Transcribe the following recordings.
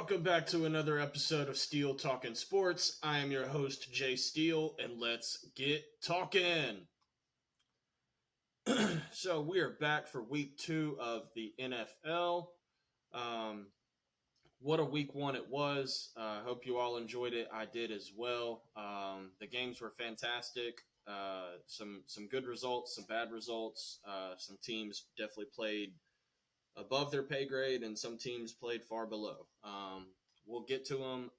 Welcome back to another episode of Steele Talkin Sports. I am your host, Jay Steele, and let's get talking. So, we are back for week 2 of the NFL. Um, what a week 1 it was. I hope you all enjoyed it. I did as well. The games were fantastic. Some good results, some bad results. Some teams definitely played above their pay grade, and some teams played far below. We'll get to them.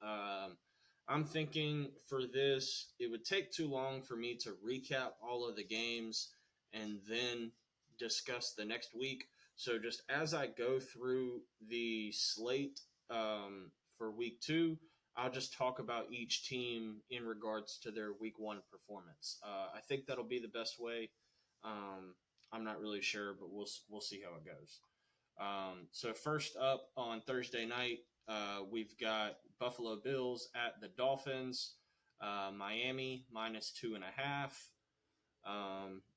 I'm thinking for this, it would take too long for me to recap all of the games and then discuss the next week. So just as I go through the slate for week 2, I'll just talk about each team in regards to their week 1 performance. I think that'll be the best way. I'm not really sure, but we'll see how it goes. So first up on Thursday night, we've got Buffalo Bills at the Dolphins. Miami -2.5.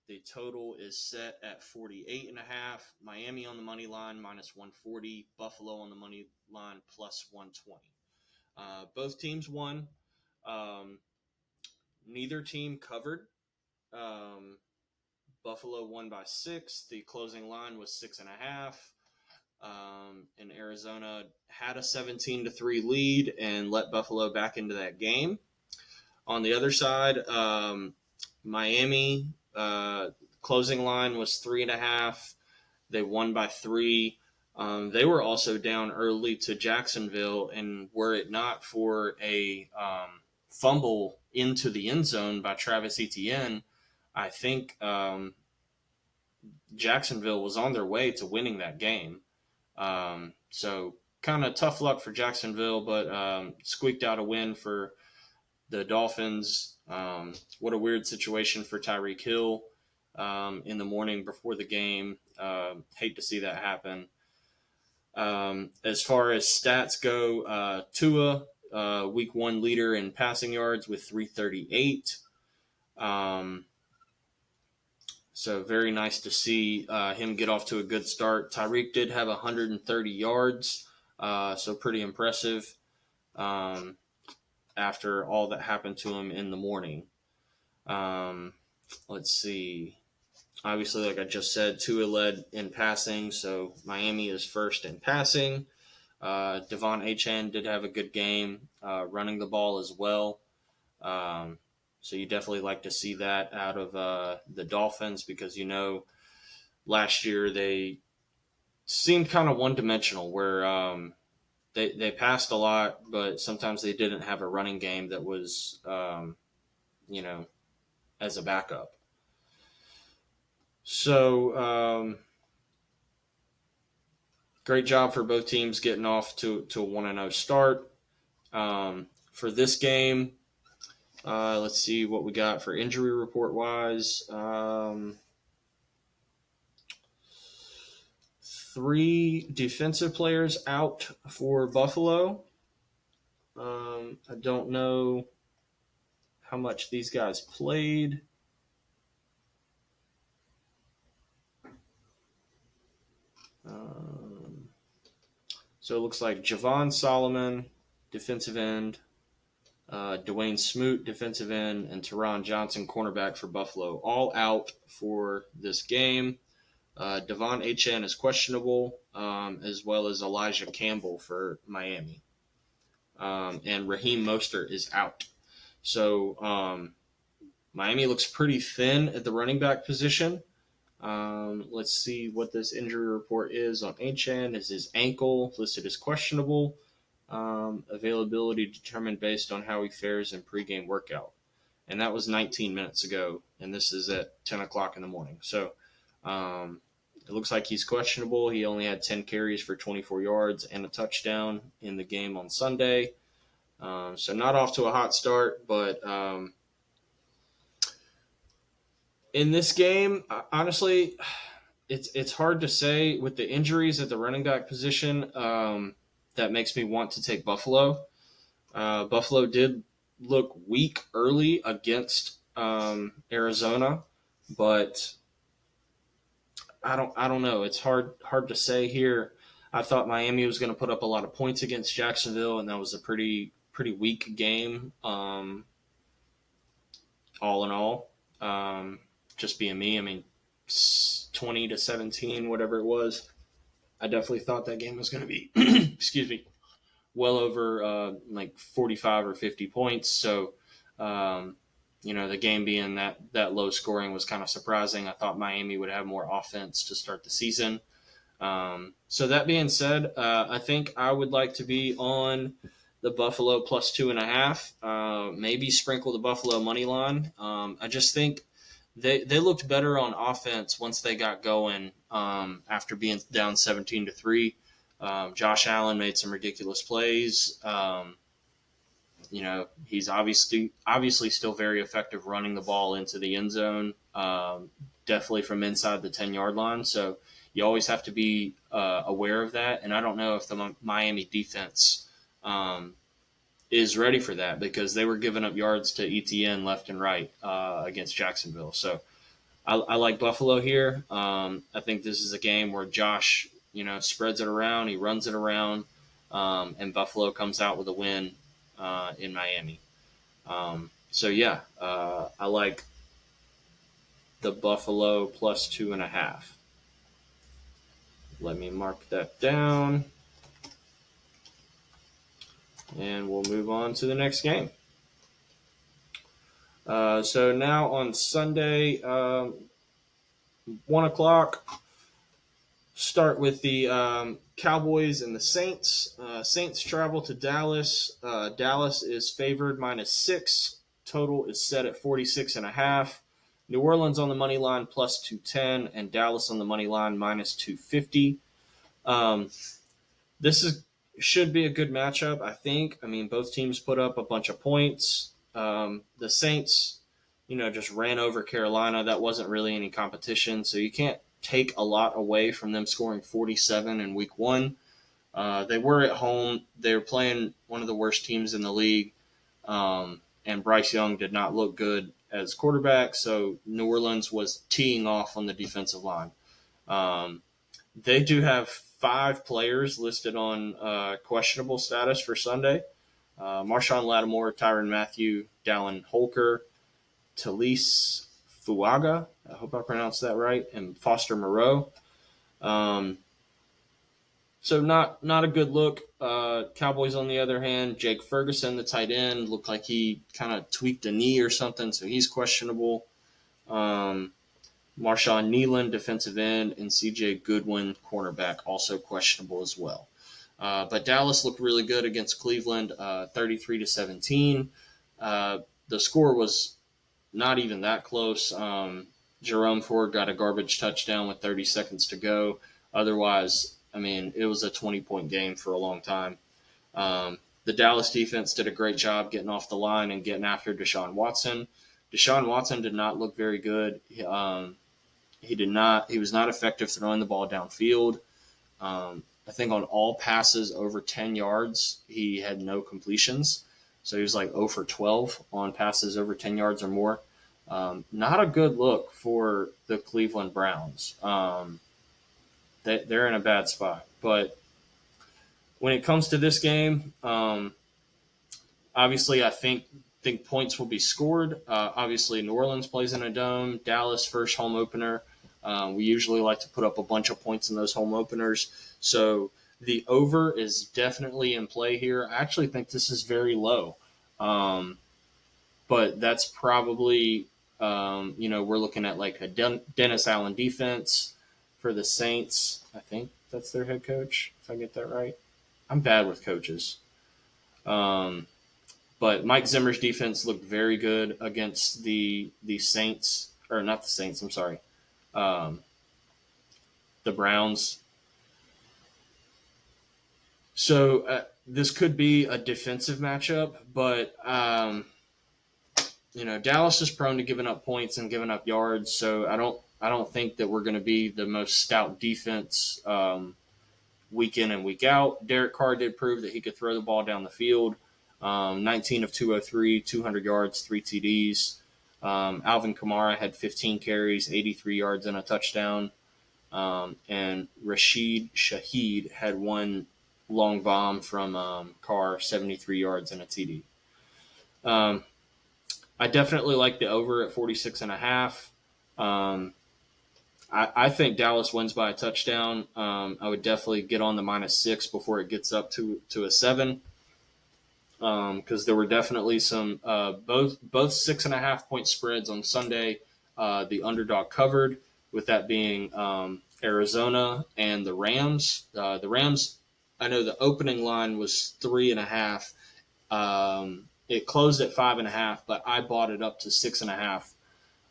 The total is set at 48.5. Miami on the money line -140. Buffalo on the money line +120. Both teams won. Neither team covered. Buffalo won by 6. The closing line was 6.5. And Arizona had a 17-3 lead and let Buffalo back into that game. On the other side, Miami closing line was 3.5. They won by 3. They were also down early to Jacksonville, and were it not for a fumble into the end zone by Travis Etienne, I think Jacksonville was on their way to winning that game. So kind of tough luck for Jacksonville, but squeaked out a win for the Dolphins. What a weird situation for Tyreek Hill in the morning before the game. Hate to see that happen. As far as stats go, Tua, week 1 leader in passing yards with 338. So very nice to see him get off to a good start. Tyreek did have 130 yards, so pretty impressive after all that happened to him in the morning. Let's see. Obviously, like I just said, Tua led in passing, so Miami is first in passing. Devon Achane did have a good game running the ball as well. So you definitely like to see that out of the Dolphins because, last year they seemed kind of one-dimensional where they passed a lot, but sometimes they didn't have a running game that was, as a backup. So great job for both teams getting off to a 1-0 start. For this game, let's see what we got for injury report wise. 3 defensive players out for Buffalo. I don't know how much these guys played. So it looks like Javon Solomon, defensive end, Dwayne Smoot, defensive end, and Teron Johnson, cornerback for Buffalo, all out for this game. Devon Achane is questionable, as well as Elijah Campbell for Miami. And Raheem Mostert is out. So Miami looks pretty thin at the running back position. Let's see what this injury report is on Achane. Is his ankle listed as questionable? Availability determined based on how he fares in pregame workout. And that was 19 minutes ago, and this is at 10 o'clock in the morning. So it looks like he's questionable. He only had 10 carries for 24 yards and a touchdown in the game on Sunday. So not off to a hot start, but in this game, honestly, it's hard to say with the injuries at the running back position. That makes me want to take Buffalo. Buffalo did look weak early against Arizona, but I don't know. It's hard to say here. I thought Miami was going to put up a lot of points against Jacksonville, and that was a pretty weak game. All in all, just being me, I mean, 20-17, whatever it was. I definitely thought that game was going to be, excuse me, well over like 45 or 50 points. So, the game being that low scoring was kind of surprising. I thought Miami would have more offense to start the season. So that being said, I think I would like to be on the Buffalo plus 2.5. Maybe sprinkle the Buffalo money line. I just think they looked better on offense once they got going after being down 17-3. Josh Allen made some ridiculous plays. He's obviously still very effective running the ball into the end zone, definitely from inside the 10-yard line. So you always have to be aware of that. And I don't know if the Miami defense is ready for that, because they were giving up yards to ETN left and right against Jacksonville. So I like Buffalo here. I think this is a game where Josh, spreads it around, he runs it around, and Buffalo comes out with a win in Miami. I like the Buffalo plus 2.5. Let me mark that down. And we'll move on to the next game. So now on Sunday, 1 o'clock, start with the Cowboys and the Saints. Saints travel to Dallas. Dallas is favored -6. Total is set at 46.5. New Orleans on the money line plus 210, and Dallas on the money line -250. This should be a good matchup, I think. I mean, both teams put up a bunch of points. The Saints, just ran over Carolina. That wasn't really any competition, so you can't take a lot away from them scoring 47 in week 1. They were at home. They were playing one of the worst teams in the league, and Bryce Young did not look good as quarterback, so New Orleans was teeing off on the defensive line. They do have 5 players listed on questionable status for Sunday. Marshawn Lattimore, Tyrann Mathieu, Dallin Holker, Talise Fuaga, I hope I pronounced that right, and Foster Moreau. So not a good look. Cowboys, on the other hand, Jake Ferguson, the tight end, looked like he kind of tweaked a knee or something, so he's questionable. Marshawn Nealon, defensive end, and C.J. Goodwin, cornerback, also questionable as well. But Dallas looked really good against Cleveland, 33-17. The score was not even that close. Jerome Ford got a garbage touchdown with 30 seconds to go. Otherwise, I mean, it was a 20-point game for a long time. The Dallas defense did a great job getting off the line and getting after Deshaun Watson. Deshaun Watson did not look very good. He was not effective throwing the ball downfield. I think on all passes over 10 yards, he had no completions. So he was like 0 for 12 on passes over 10 yards or more. Not a good look for the Cleveland Browns. They're in a bad spot. But when it comes to this game, obviously I think points will be scored. Obviously New Orleans plays in a dome. Dallas, first home opener. We usually like to put up a bunch of points in those home openers. So the over is definitely in play here. I actually think this is very low. But that's probably, we're looking at like a Dennis Allen defense for the Saints. I think that's their head coach, if I get that right. I'm bad with coaches. But Mike Zimmer's defense looked very good against the Saints, or not the Saints, I'm sorry. The Browns. So this could be a defensive matchup, but Dallas is prone to giving up points and giving up yards. So I don't think that we're going to be the most stout defense week in and week out. Derek Carr did prove that he could throw the ball down the field. 19 of 203, 200 yards, 3 TDs. Alvin Kamara had 15 carries, 83 yards, and a touchdown. and Rashid Shaheed had one long bomb from Carr, 73 yards and a TD. I definitely like the over at 46.5. I think Dallas wins by a touchdown. I would definitely get on the -6 before it gets up to a 7. Because there were definitely some both 6.5 point spreads on Sunday. The underdog covered, with that being Arizona and the Rams. The Rams, I know the opening line was 3.5. It closed at 5.5, but I bought it up to 6.5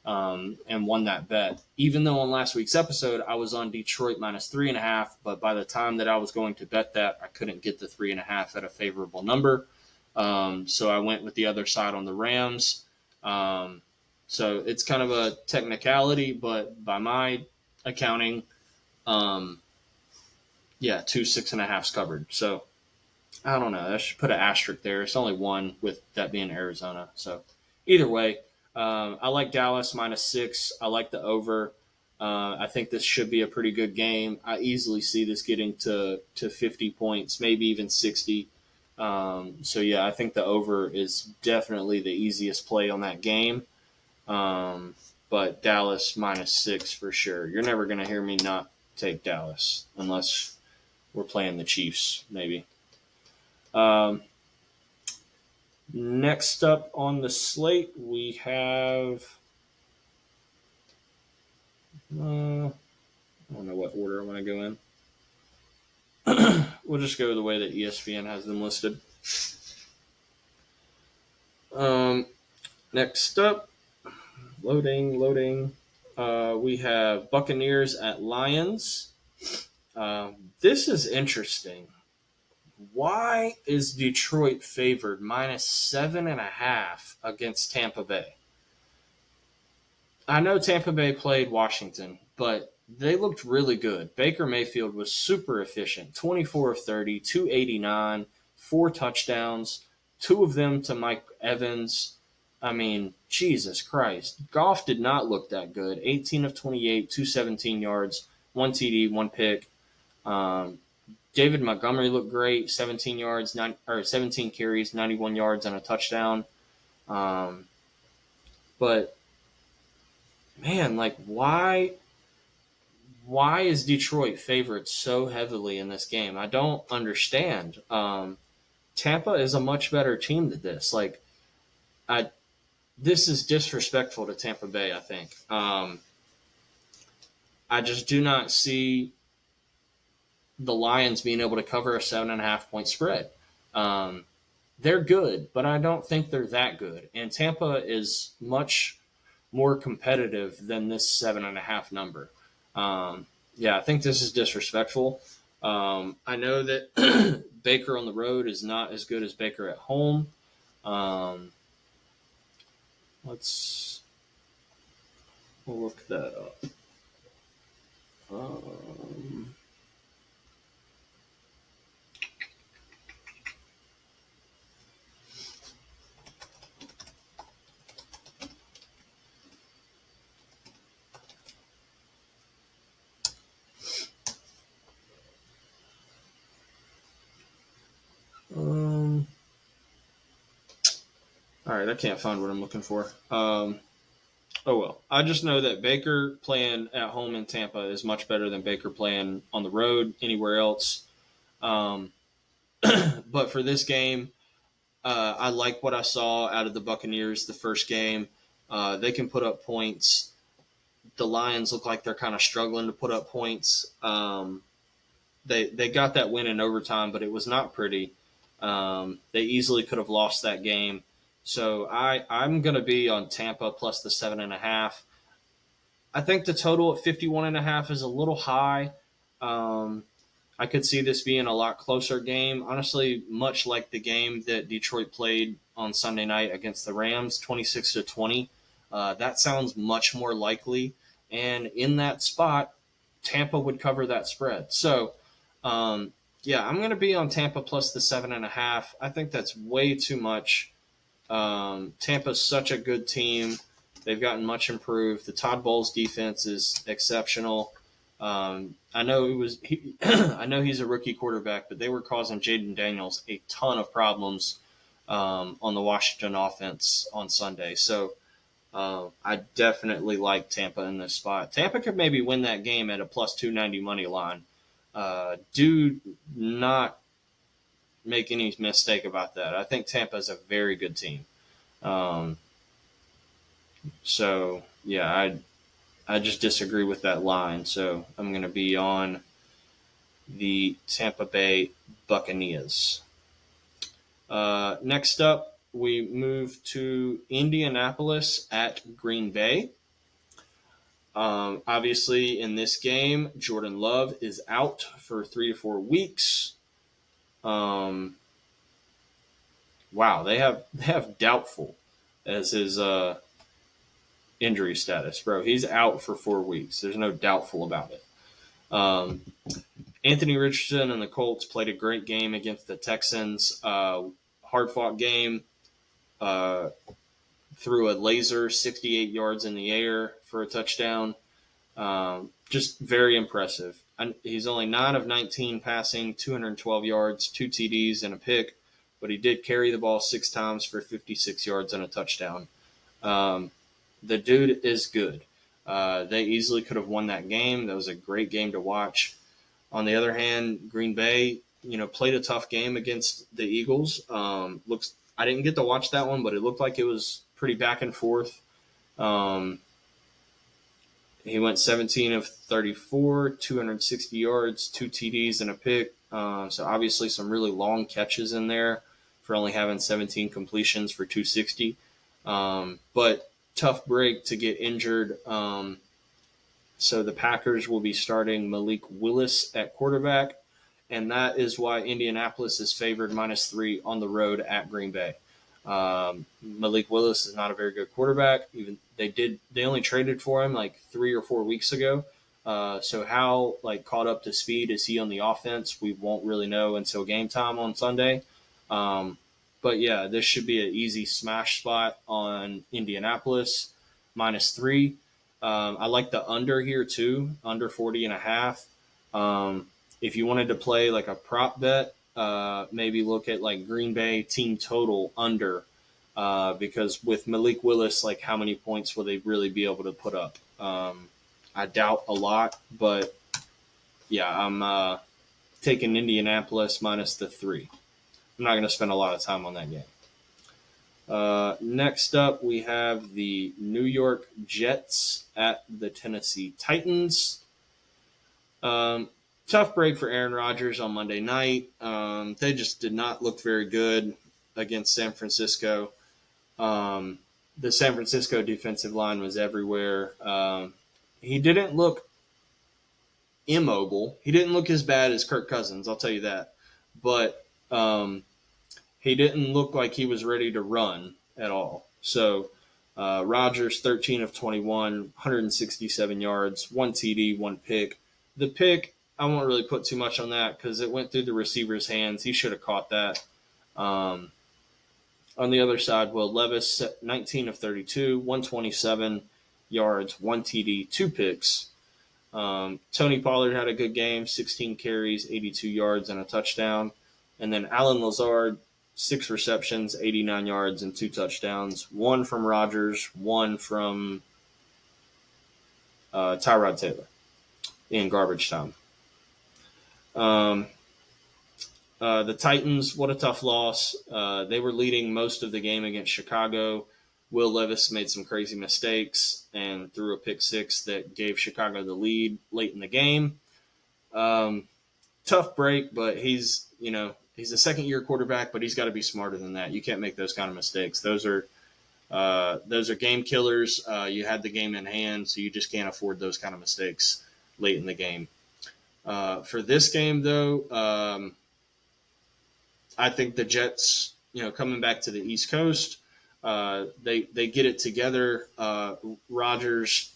and won that bet. Even though on last week's episode I was on Detroit -3.5, but by the time that I was going to bet that, I couldn't get the 3.5 at a favorable number. So I went with the other side on the Rams. So it's kind of a technicality, but by my accounting, two 6.5s covered. So I don't know. I should put an asterisk there. It's only one, with that being Arizona. So either way, I like Dallas -6. I like the over. I think this should be a pretty good game. I easily see this getting to 50 points, maybe even 60. I think the over is definitely the easiest play on that game. But Dallas -6 for sure. You're never going to hear me not take Dallas unless we're playing the Chiefs, maybe. Next up on the slate, we have. I don't know what order I want to go in. We'll just go the way that ESPN has them listed. Next up, loading. We have Buccaneers at Lions. This is interesting. Why is Detroit favored -7.5 against Tampa Bay? I know Tampa Bay played Washington, but they looked really good. Baker Mayfield was super efficient. 24 of 30, 289, 4 touchdowns, 2 of them to Mike Evans. I mean, Jesus Christ. Goff did not look that good. 18 of 28, 217 yards, 1 TD, 1 pick. David Montgomery looked great, 17 carries, 91 yards, and a touchdown. But man, why is Detroit favored so heavily in this game? I don't understand. Tampa is a much better team than this. This is disrespectful to Tampa Bay, I think. I just do not see the Lions being able to cover a 7.5 point spread. They're good, but I don't think they're that good. And Tampa is much more competitive than this 7.5 number. I think this is disrespectful. I know that Baker on the road is not as good as Baker at home. We'll look that up. All right, I can't find what I'm looking for. Oh well. I just know that Baker playing at home in Tampa is much better than Baker playing on the road anywhere else. But for this game, I like what I saw out of the Buccaneers the first game. They can put up points. The Lions look like they're kind of struggling to put up points. They got that win in overtime, but it was not pretty. They easily could have lost that game. So I'm going to be on Tampa plus the 7.5. I think the total at 51.5 is a little high. I could see this being a lot closer game. Honestly, much like the game that Detroit played on Sunday night against the Rams, 26-20. That sounds much more likely. And in that spot, Tampa would cover that spread. So, I'm going to be on Tampa plus the 7.5. I think that's way too much. Tampa's such a good team. They've gotten much improved. The Todd Bowles defense is exceptional. I know I know he's a rookie quarterback, but they were causing Jaden Daniels a ton of problems on the Washington offense on Sunday. So I definitely like Tampa in this spot. Tampa could maybe win that game at a plus 290 money line. Do not make any mistake about that. I think Tampa is a very good team. Um, so yeah, I just disagree with that line. So I'm going to be on the Tampa Bay Buccaneers. Next up, we move to Indianapolis at Green Bay. Obviously, in this game, Jordan Love is out for 3 to 4 weeks. Wow, they have doubtful as his injury status, bro. He's out for 4 weeks. There's no doubtful about it. Anthony Richardson and the Colts played a great game against the Texans. Hard fought game. Threw a laser 68 yards in the air for a touchdown. Just very impressive. He's only 9 of 19 passing, 212 yards, 2 TDs, and a pick, but he did carry the ball 6 times for 56 yards and a touchdown. The dude is good. They easily could have won that game. That was a great game to watch. On the other hand, Green Bay, played a tough game against the Eagles. I didn't get to watch that one, but it looked like it was pretty back and forth. He went 17 of 34, 260 yards, 2 TDs, and a pick. So obviously some really long catches in there for only having 17 completions for 260. But tough break to get injured. So the Packers will be starting Malik Willis at quarterback, and that is why Indianapolis is favored -3 on the road at Green Bay. Malik Willis is not a very good quarterback. Even they only traded for him like 3 or 4 weeks ago. So how caught up to speed is he on the offense? We won't really know until game time on Sunday. But yeah, this should be an easy smash spot on Indianapolis -3. I like the under here too, under 40.5. If you wanted to play like a prop bet, maybe look at like Green Bay team total under, because with Malik Willis, like how many points will they really be able to put up? I doubt a lot, but yeah, I'm taking Indianapolis -3. I'm not going to spend a lot of time on that game. Next up, we have the New York Jets at the Tennessee Titans. Tough break for Aaron Rodgers on Monday night. They just did not look very good against San Francisco. The San Francisco defensive line was everywhere. He didn't look immobile. He didn't look as bad as Kirk Cousins, I'll tell you that. But he didn't look like he was ready to run at all. So Rodgers, 13 of 21, 167 yards, 1 TD, 1 pick. The pick, I won't really put too much on that because it went through the receiver's hands. He should have caught that. On the other side, Will Levis, 19 of 32, 127 yards, 1 TD, 2 picks. Tony Pollard had a good game, 16 carries, 82 yards, and a touchdown. And then Alan Lazard, 6 receptions, 89 yards, and 2 touchdowns. 1 from Rodgers, 1 from Tyrod Taylor in garbage time. The Titans, what a tough loss. They were leading most of the game against Chicago. Will Levis made some crazy mistakes and threw a pick 6 that gave Chicago the lead late in the game. Tough break, but he's a second-year quarterback, but he's got to be smarter than that. You can't make those kind of mistakes. Those are game killers. You had the game in hand, so you just can't afford those kind of mistakes late in the game. For this game, though, I think the Jets, coming back to the East Coast, they get it together. Rodgers,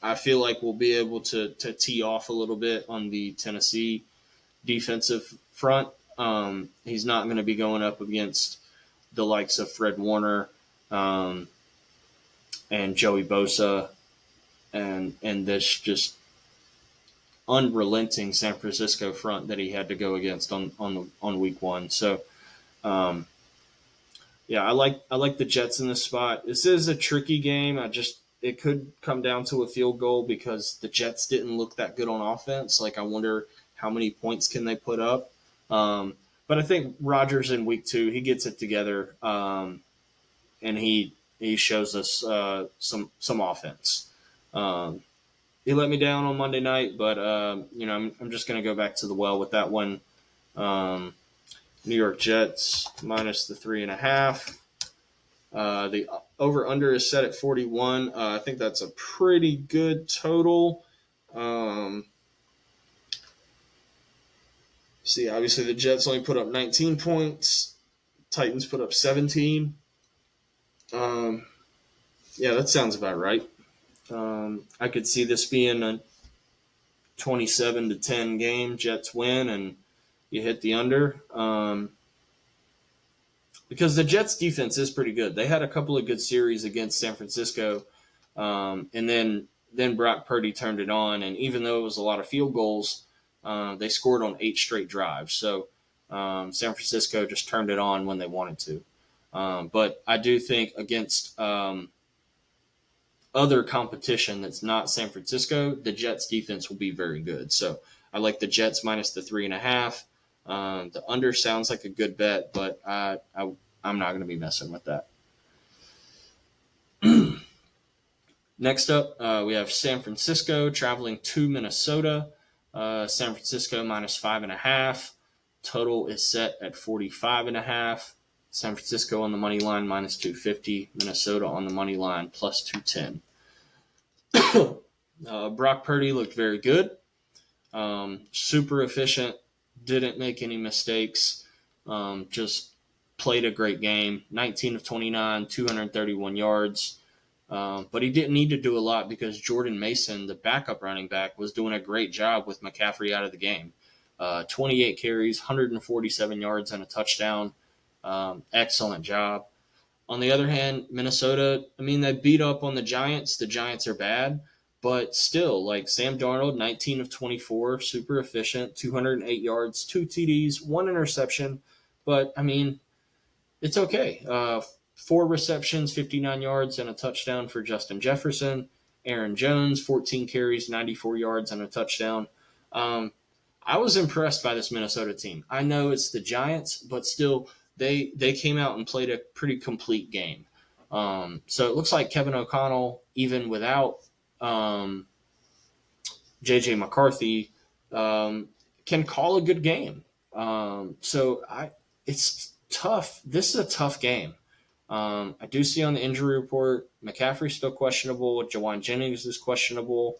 I feel like will be able to tee off a little bit on the Tennessee defensive front. He's not going to be going up against the likes of Fred Warner and Joey Bosa and this just unrelenting San Francisco front that he had to go against on week one. So, um, yeah, I like the Jets in this spot. This is a tricky game. It could come down to a field goal because the Jets didn't look that good on offense. Like I wonder how many points can they put up. But I think Rodgers in week two he gets it together, and he shows us some offense. Um, he let me down on Monday night, but I'm just going to go back to the well with that one. Um, New York Jets minus the 3.5. The over under is set at 41. I think that's a pretty good total. See, obviously the Jets only put up 19 points. Titans put up 17. Um, yeah, that sounds about right. I could see this being a 27-10 game. Jets win, and you hit the under. Because the Jets defense is pretty good. They had a couple of good series against San Francisco, and then Brock Purdy turned it on. And even though it was a lot of field goals, they scored on 8 straight drives. So San Francisco just turned it on when they wanted to. But I do think against other competition that's not San Francisco, the Jets defense will be very good. So I like the Jets minus the 3.5. The under sounds like a good bet, but I'm not going to be messing with that. Next up, we have San Francisco traveling to Minnesota. San Francisco minus 5.5. Total is set at 45.5. San Francisco on the money line minus 250. Minnesota on the money line plus 210. Brock Purdy looked very good. Super efficient. Didn't make any mistakes. Just played a great game. 19 of 29, 231 yards. But he didn't need to do a lot because Jordan Mason, the backup running back, was doing a great job with McCaffrey out of the game. 28 carries, 147 yards, and a touchdown. Excellent job. On the other hand, Minnesota, they beat up on the Giants. The Giants are bad, but still, like Sam Darnold, 19 of 24, super efficient, 208 yards, 2 TDs, 1 interception. But, it's okay. 4 receptions, 59 yards, and a touchdown for Justin Jefferson. Aaron Jones, 14 carries, 94 yards, and a touchdown. I was impressed by this Minnesota team. I know it's the Giants, but still, they came out and played a pretty complete game. So it looks like Kevin O'Connell, even without J.J. McCarthy, can call a good game. It's tough. This is a tough game. I do see on the injury report, McCaffrey's still questionable. Jawan Jennings is questionable.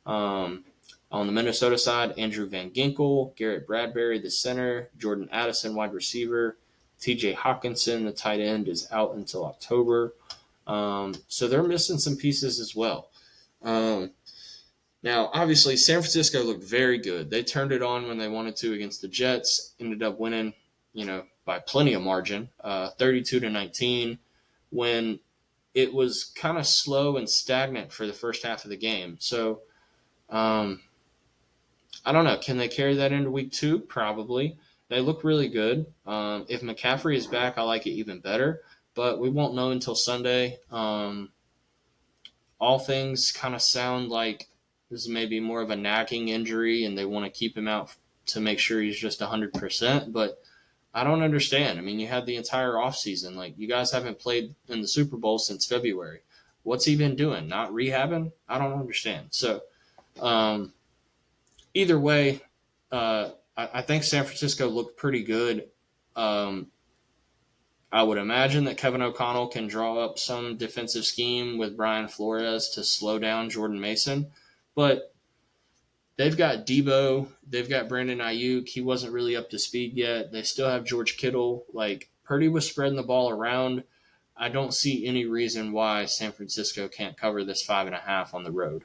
On the Minnesota side, Andrew Van Ginkel, Garrett Bradbury, the center, Jordan Addison, wide receiver, TJ Hawkinson, the tight end, is out until October. So they're missing some pieces as well. Now, obviously, San Francisco looked very good. They turned it on when they wanted to against the Jets, ended up winning, by plenty of margin, 32-19, when it was kind of slow and stagnant for the first half of the game. So, I don't know. Can they carry that into week 2? Probably. They look really good. If McCaffrey is back, I like it even better. But we won't know until Sunday. All things kind of sound like this is maybe more of a nagging injury, and they want to keep him out to make sure he's just 100%. But I don't understand. You had the entire offseason. Like, you guys haven't played in the Super Bowl since February. What's he been doing? Not rehabbing? I don't understand. So, either way, I think San Francisco looked pretty good. I would imagine that Kevin O'Connell can draw up some defensive scheme with Brian Flores to slow down Jordan Mason. But they've got Debo. They've got Brandon Ayuk. He wasn't really up to speed yet. They still have George Kittle. Like, Purdy was spreading the ball around. I don't see any reason why San Francisco can't cover this 5.5 on the road.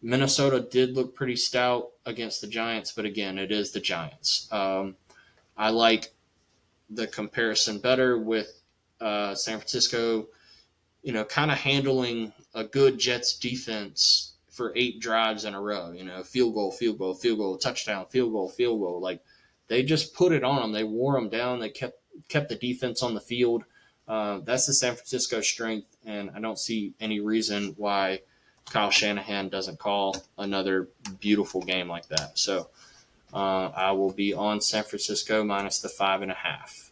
Minnesota did look pretty stout against the Giants, but again, it is the Giants. I like the comparison better with San Francisco, kind of handling a good Jets defense for 8 drives in a row. Field goal, field goal, field goal, touchdown, field goal, field goal. Like they just put it on them. They wore them down. They kept the defense on the field. That's the San Francisco strength, and I don't see any reason why Kyle Shanahan doesn't call another beautiful game like that. So I will be on San Francisco minus the 5.5.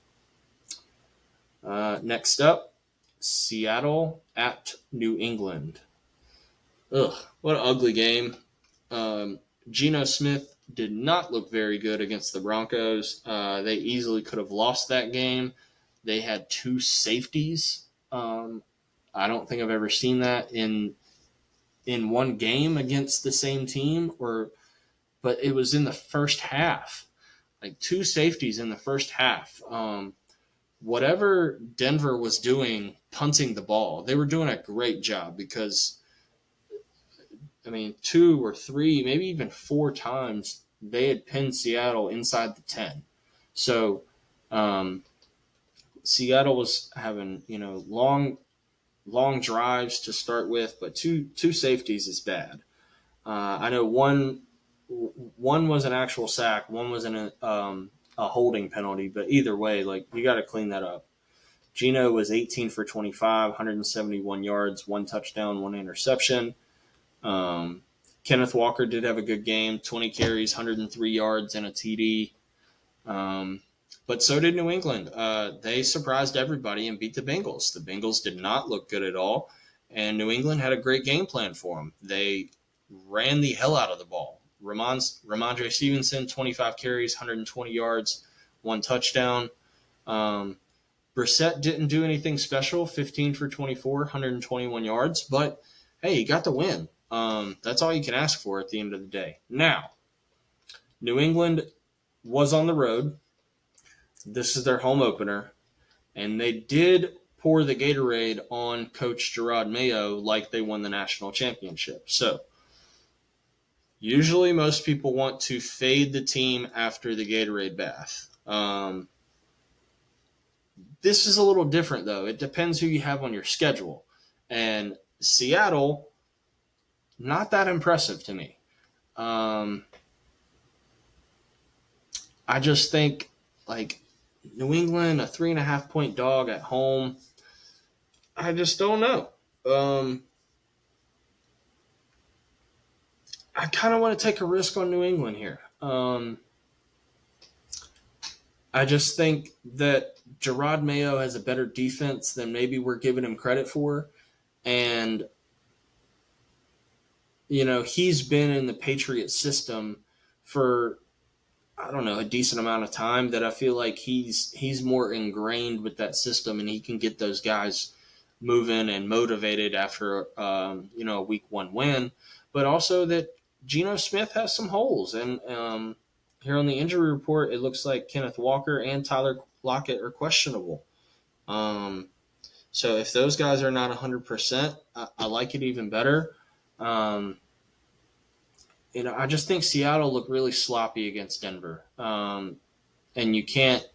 Next up, Seattle at New England. Ugh, what an ugly game. Geno Smith did not look very good against the Broncos. They easily could have lost that game. They had 2 safeties. I don't think I've ever seen that in one game against the same team, but it was in the first half. Like 2 safeties in the first half. Whatever Denver was doing punting the ball, they were doing a great job because 2 or 3, maybe even 4 times they had pinned Seattle inside the 10. So Seattle was having long drives to start with, but two safeties is bad. I know one was an actual sack, one was a holding penalty, but either way, like you got to clean that up. Geno was 18 for 25, 171 yards, 1 touchdown, 1 interception. Kenneth Walker did have a good game, 20 carries, 103 yards, and a TD. But so did New England. They surprised everybody and beat the Bengals. The Bengals did not look good at all, and New England had a great game plan for them. They ran the hell out of the ball. Ramondre Stevenson, 25 carries, 120 yards, 1 touchdown. Brissett didn't do anything special, 15 for 24, 121 yards, but hey, he got the win. That's all you can ask for at the end of the day. Now, New England was on the road. This is their home opener, and they did pour the Gatorade on Coach Gerard Mayo like they won the national championship. So, usually most people want to fade the team after the Gatorade bath. This is a little different, though. It depends who you have on your schedule. And Seattle, not that impressive to me. I just think, like, New England, a 3.5-point dog at home. I just don't know. I kind of want to take a risk on New England here. I just think that Gerard Mayo has a better defense than maybe we're giving him credit for. And, he's been in the Patriot system for, I don't know, a decent amount of time that I feel like he's more ingrained with that system, and he can get those guys moving and motivated after, a week 1 win. But also that Geno Smith has some holes. And here on the injury report, it looks like Kenneth Walker and Tyler Lockett are questionable. So if those guys are not 100%, I like it even better. I just think Seattle looked really sloppy against Denver. And you can't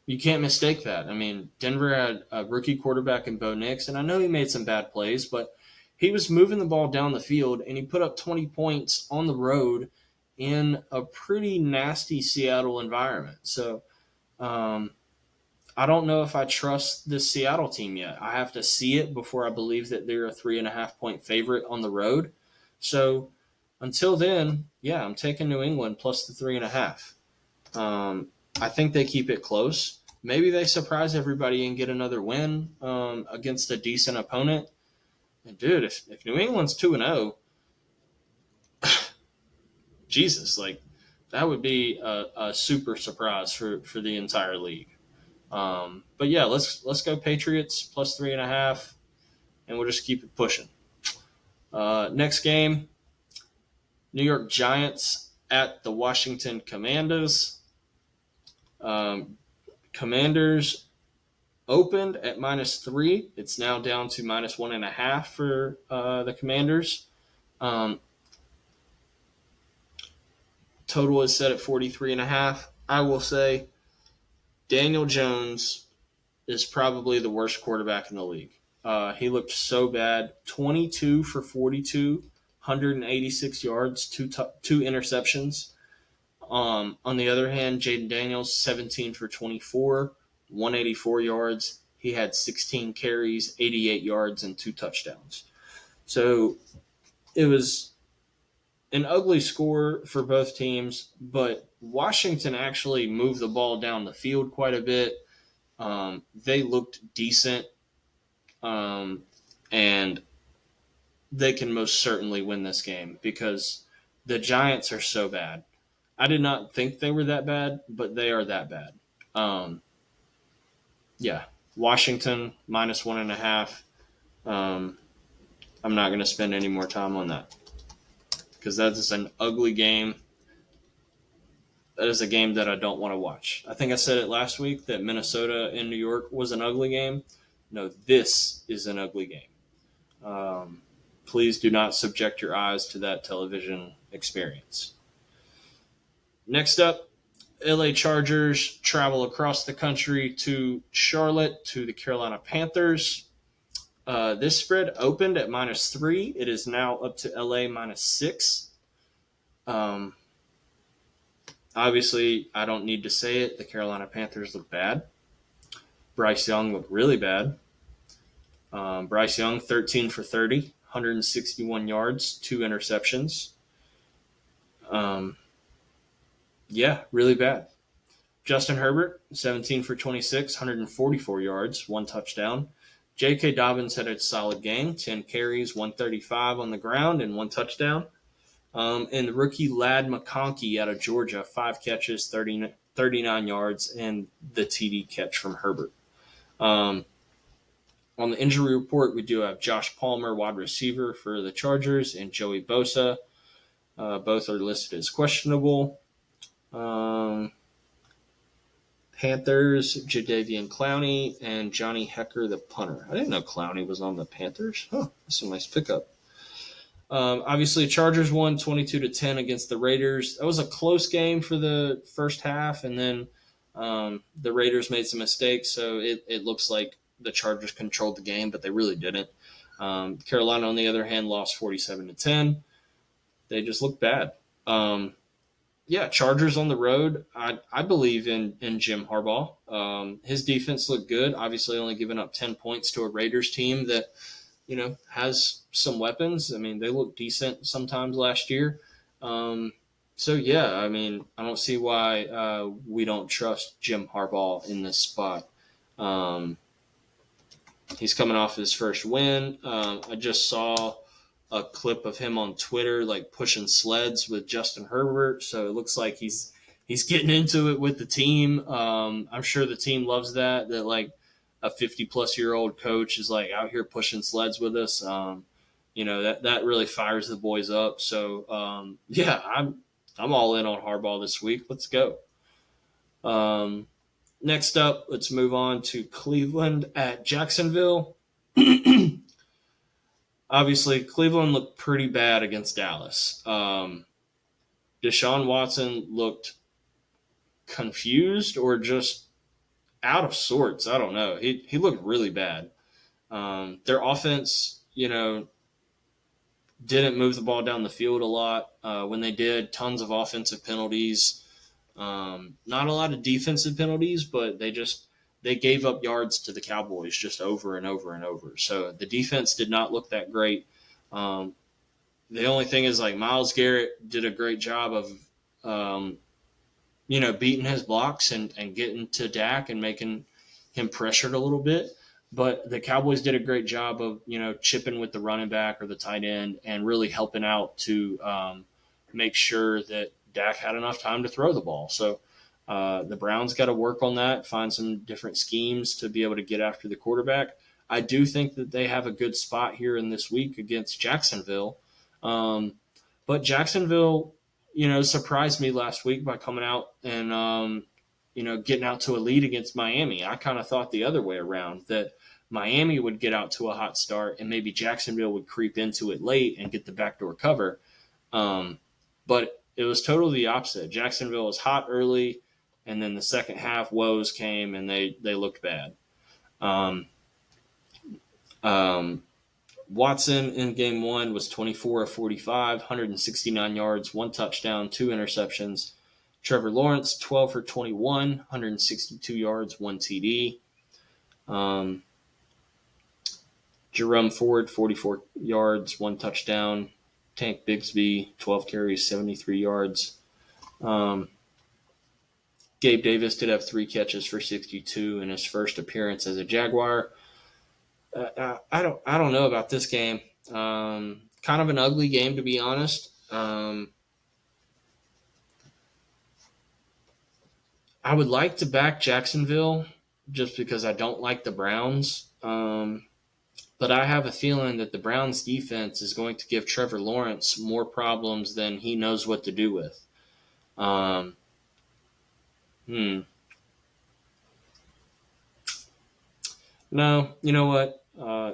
mistake that. Denver had a rookie quarterback in Bo Nix, and I know he made some bad plays, but he was moving the ball down the field, and he put up 20 points on the road in a pretty nasty Seattle environment. So I don't know if I trust this Seattle team yet. I have to see it before I believe that they're a 3.5-point favorite on the road. So until then, yeah, I'm taking New England plus the 3.5. I think they keep it close. Maybe they surprise everybody and get another win against a decent opponent. And dude, if New England's 2-0, Jesus, like that would be a super surprise for the entire league. But yeah, let's go Patriots plus 3.5, and we'll just keep it pushing. Next game, New York Giants at the Washington Commanders. Commanders opened at -3. It's now down to -1.5 for the Commanders. Total is set at 43.5. I will say Daniel Jones is probably the worst quarterback in the league. He looked so bad. 22 for 42, 186 yards, two interceptions. On the other hand, Jaden Daniels, 17 for 24, 184 yards. He had 16 carries, 88 yards, and two touchdowns. So it was an ugly score for both teams, but Washington actually moved the ball down the field quite a bit. They looked decent, and they can most certainly win this game because the Giants are so bad. I did not think they were that bad, but they are that bad. Um, yeah, Washington minus 1.5. I'm not going to spend any more time on that because that is an ugly game. That is a game that I don't want to watch. I think I said it last week that Minnesota and New York was an ugly game. No, this is an ugly game. Please do not subject your eyes to that television experience. Next up, LA Chargers travel across the country to Charlotte to the Carolina Panthers. This spread opened at -3. It is now up to LA -6. Obviously, I don't need to say it. The Carolina Panthers look bad. Bryce Young looked really bad. Bryce Young, 13 for 30, 161 yards, two interceptions. Yeah, really bad. Justin Herbert, 17 for 26, 144 yards, one touchdown. J.K. Dobbins had a solid game, 10 carries, 135 on the ground, and one touchdown. And the rookie Ladd McConkey out of Georgia, 5 catches, 39 yards, and the TD catch from Herbert. On the injury report, we do have Josh Palmer, wide receiver for the Chargers, and Joey Bosa. Both are listed as questionable. Panthers, Jadeveon Clowney, and Johnny Hecker, the punter. I didn't know Clowney was on the Panthers. Oh, that's a nice pickup. Obviously, Chargers won 22-10 against the Raiders. That was a close game for the first half, and then the Raiders made some mistakes, so it looks like the Chargers controlled the game, but they really didn't. Carolina, on the other hand, lost 47-10. They just looked bad. Yeah, Chargers on the road. I believe in Jim Harbaugh. His defense looked good. Obviously, only giving up 10 points to a Raiders team that has some weapons. I mean, they looked decent sometimes last year. So yeah, I mean, I don't see why we don't trust Jim Harbaugh in this spot. He's coming off his first win. I just saw a clip of him on Twitter, like pushing sleds with Justin Herbert. So it looks like he's getting into it with the team. I'm sure the team loves that like a 50-plus-year-old coach is like out here pushing sleds with us. That really fires the boys up. So yeah, I'm all in on Harbaugh this week. Let's go. Next up, let's move on to Cleveland at Jacksonville. Obviously, Cleveland looked pretty bad against Dallas. Deshaun Watson looked confused or just out of sorts. I don't know. He looked really bad. Their offense, didn't move the ball down the field a lot. When they did, tons of offensive penalties. Not a lot of defensive penalties, but they gave up yards to the Cowboys just over and over and over. So the defense did not look that great. The only thing is, like, Myles Garrett did a great job of, beating his blocks and getting to Dak and making him pressured a little bit. But the Cowboys did a great job of, chipping with the running back or the tight end and really helping out to make sure that Dak had enough time to throw the ball. So the Browns got to work on that, find some different schemes to be able to get after the quarterback. I do think that they have a good spot here in this week against Jacksonville. But Jacksonville, surprised me last week by coming out and, getting out to a lead against Miami. I kind of thought the other way around, that Miami would get out to a hot start and maybe Jacksonville would creep into it late and get the backdoor cover. But it was totally the opposite. Jacksonville was hot early, and then the second half woes came and they looked bad. Um, Watson in game one was 24 of 45, 169 yards, one touchdown, two interceptions. Trevor Lawrence, 12 for 21, 162 yards, one TD. Jerome Ford, 44 yards, one touchdown. Tank Bigsby, 12 carries, 73 yards. Gabe Davis did have 3 catches for 62 in his first appearance as a Jaguar. I don't know about this game. Kind of an ugly game, to be honest. I would like to back Jacksonville just because I don't like the Browns. But I have a feeling that the Browns defense is going to give Trevor Lawrence more problems than he knows what to do with. Um, hmm. No, you know what?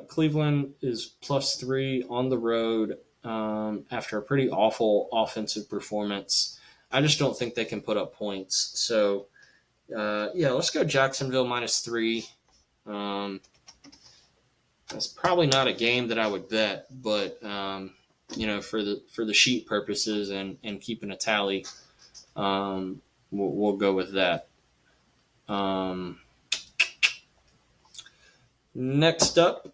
Cleveland is +3 on the road after a pretty awful offensive performance. I just don't think they can put up points. So, yeah, let's go Jacksonville -3. Um, that's probably not a game that I would bet, but for the sheet purposes and keeping a tally, we'll go with that. Next up,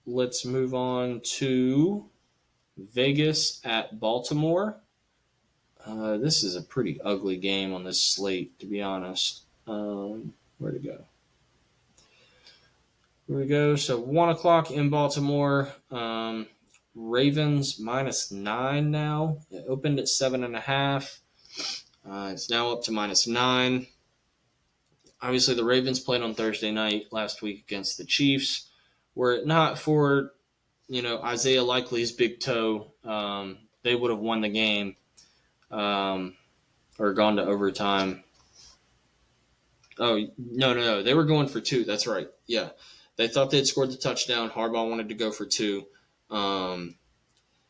let's move on to Vegas at Baltimore. This is a pretty ugly game on this slate, to be honest. Where to go? Here we go. So 1 o'clock in Baltimore. Ravens -9 now. It opened at 7.5. It's now up to -9. Obviously, the Ravens played on Thursday night last week against the Chiefs. Were it not for Isaiah Likely's big toe, they would have won the game or gone to overtime. Oh, no. They were going for 2. That's right. Yeah. They thought they'd scored the touchdown. Harbaugh wanted to go for 2.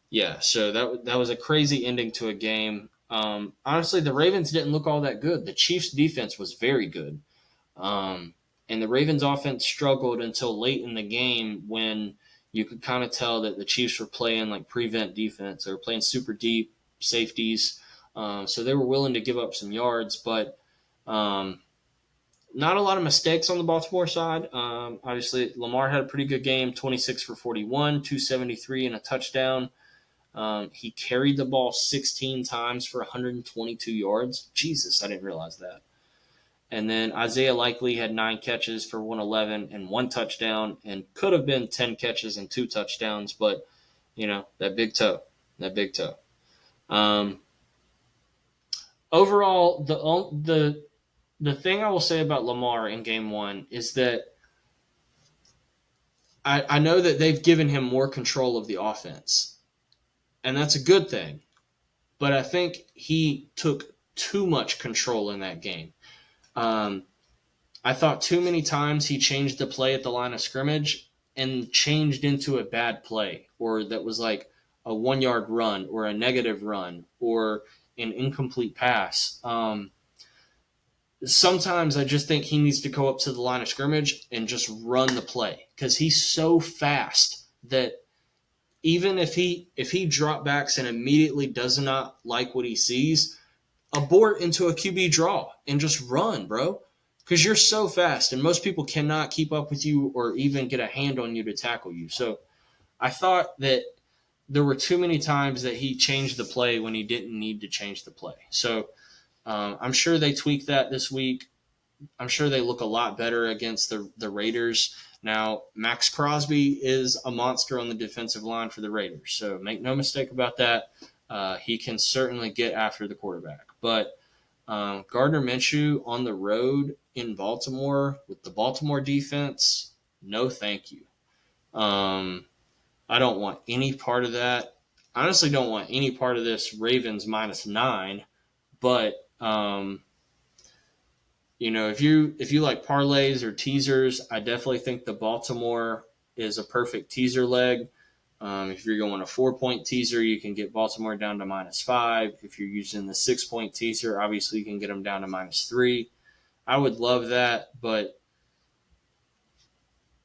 Yeah, so that was a crazy ending to a game. Honestly, the Ravens didn't look all that good. The Chiefs' defense was very good. And the Ravens' offense struggled until late in the game when you could kind of tell that the Chiefs were playing like prevent defense. They were playing super deep safeties. So they were willing to give up some yards, but not a lot of mistakes on the Baltimore side. Obviously, Lamar had a pretty good game, 26 for 41, 273 and a touchdown. He carried the ball 16 times for 122 yards. Jesus, I didn't realize that. And then Isaiah Likely had 9 catches for 111 and 1 touchdown, and could have been 10 catches and 2 touchdowns, but, that big toe. Overall, the thing I will say about Lamar in game one is that I know that they've given him more control of the offense, and that's a good thing. But I think he took too much control in that game. I thought too many times he changed the play at the line of scrimmage and changed into a bad play, or that was like a 1-yard run or a negative run or an incomplete pass. Sometimes I just think he needs to go up to the line of scrimmage and just run the play because he's so fast that even if he drop backs and immediately does not like what he sees, abort into a QB draw and just run, bro. Because you're so fast, and most people cannot keep up with you or even get a hand on you to tackle you. So I thought that there were too many times that he changed the play when he didn't need to change the play. So I'm sure they tweaked that this week. I'm sure they look a lot better against the Raiders. Now, Max Crosby is a monster on the defensive line for the Raiders, so make no mistake about that. He can certainly get after the quarterback. But Gardner Minshew on the road in Baltimore with the Baltimore defense, no thank you. I don't want any part of that. I honestly don't want any part of this Ravens -9, but if you like parlays or teasers, I definitely think the Baltimore is a perfect teaser leg. If you're going a 4-point teaser, you can get Baltimore down to -5. If you're using the 6-point teaser, obviously you can get them down to -3. I would love that, but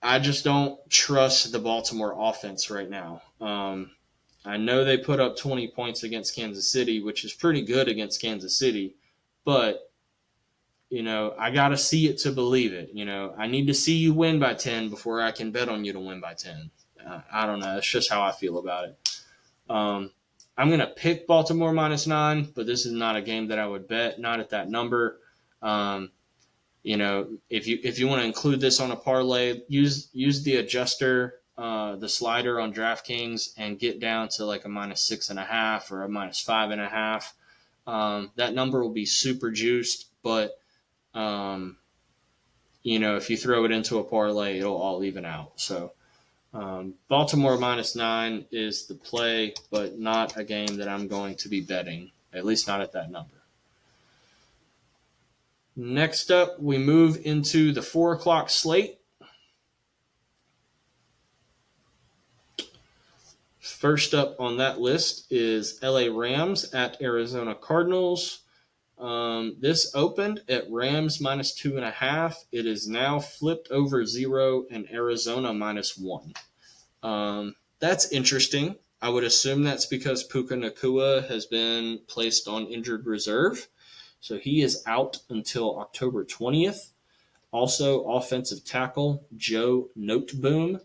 I just don't trust the Baltimore offense right now. I know they put up 20 points against Kansas City, which is pretty good against Kansas City, but I got to see it to believe it. I need to see you win by 10 before I can bet on you to win by 10. I don't know. That's just how I feel about it. Um, I'm going to pick Baltimore -9, but this is not a game that I would bet, not at that number. Um, if you want to include this on a parlay, use the adjuster, the slider on DraftKings, and get down to like a -6.5 or a -5.5. That number will be super juiced, but if you throw it into a parlay, it'll all even out. So Baltimore -9 is the play, but not a game that I'm going to be betting, at least not at that number. Next up, we move into the 4 o'clock slate. First up on that list is LA Rams at Arizona Cardinals. This opened at Rams -2.5. It is now flipped over 0 and Arizona -1. That's interesting. I would assume that's because Puka Nacua has been placed on injured reserve. So he is out until October 20th. Also, offensive tackle Joe Noteboom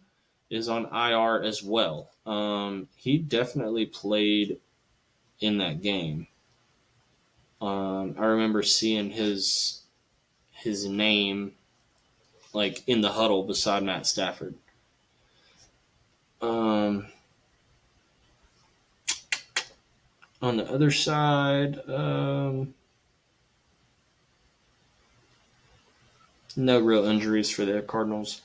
is on IR as well. He definitely played in that game. I remember seeing his name like in the huddle beside Matt Stafford. On the other side, no real injuries for the Cardinals.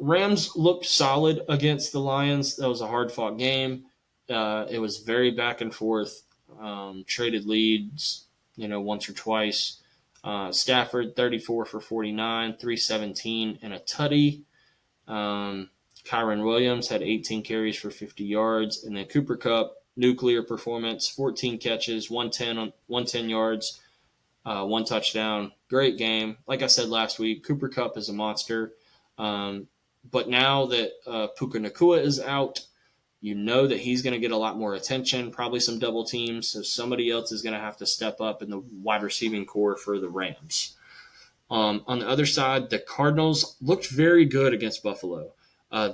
Rams looked solid against the Lions. That was a hard-fought game. It was very back and forth. Traded leads, once or twice. Stafford, 34 for 49, 317, and a tutty. Kyron Williams had 18 carries for 50 yards. And then Cooper Kupp, nuclear performance, 14 catches, 110 yards, 1 touchdown. Great game. Like I said last week, Cooper Kupp is a monster. But now that Puka Nacua is out, you know that he's going to get a lot more attention, probably some double teams. So somebody else is going to have to step up in the wide receiving core for the Rams. On the other side, the Cardinals looked very good against Buffalo.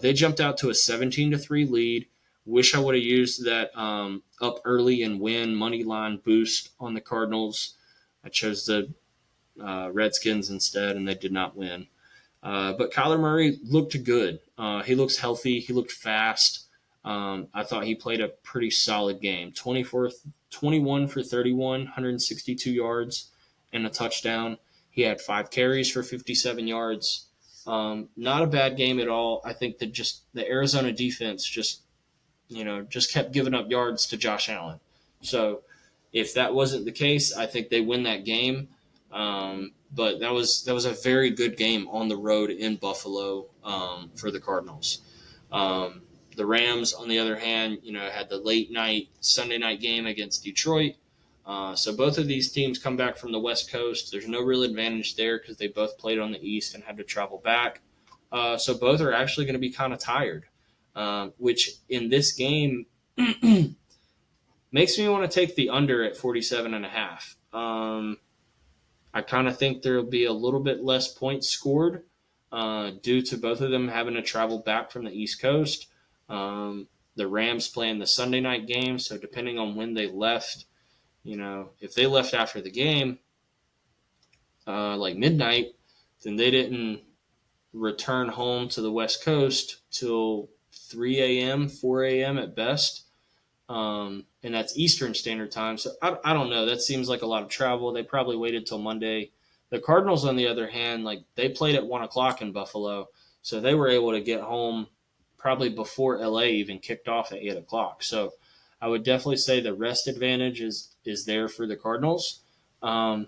They jumped out to a 17-3 lead. Wish I would have used that up early and win money line boost on the Cardinals. I chose the Redskins instead, and they did not win. But Kyler Murray looked good. He looks healthy. He looked fast. I thought he played a pretty solid game. 21 for 31, 162 yards, and a touchdown. He had 5 carries for 57 yards. Not a bad game at all. I think that just the Arizona defense just kept giving up yards to Josh Allen. So if that wasn't the case, I think they win that game. But that was a very good game on the road in Buffalo for the Cardinals. The Rams, on the other hand, had the late night Sunday night game against Detroit. So both of these teams come back from the West Coast. There's no real advantage there because they both played on the East and had to travel back. So both are actually going to be kind of tired, which in this game makes me want to take the under at 47.5. I kind of think there will be a little bit less points scored due to both of them having to travel back from the East Coast. The Rams playing the Sunday night game, so depending on when they left, if they left after the game, like midnight, then they didn't return home to the West Coast till 3 a.m., 4 a.m. at best. And that's Eastern Standard Time. So I don't know. That seems like a lot of travel. They probably waited till Monday. The Cardinals, on the other hand, they played at 1 o'clock in Buffalo, so they were able to get home probably before LA even kicked off at 8 o'clock. So I would definitely say the rest advantage is there for the Cardinals. And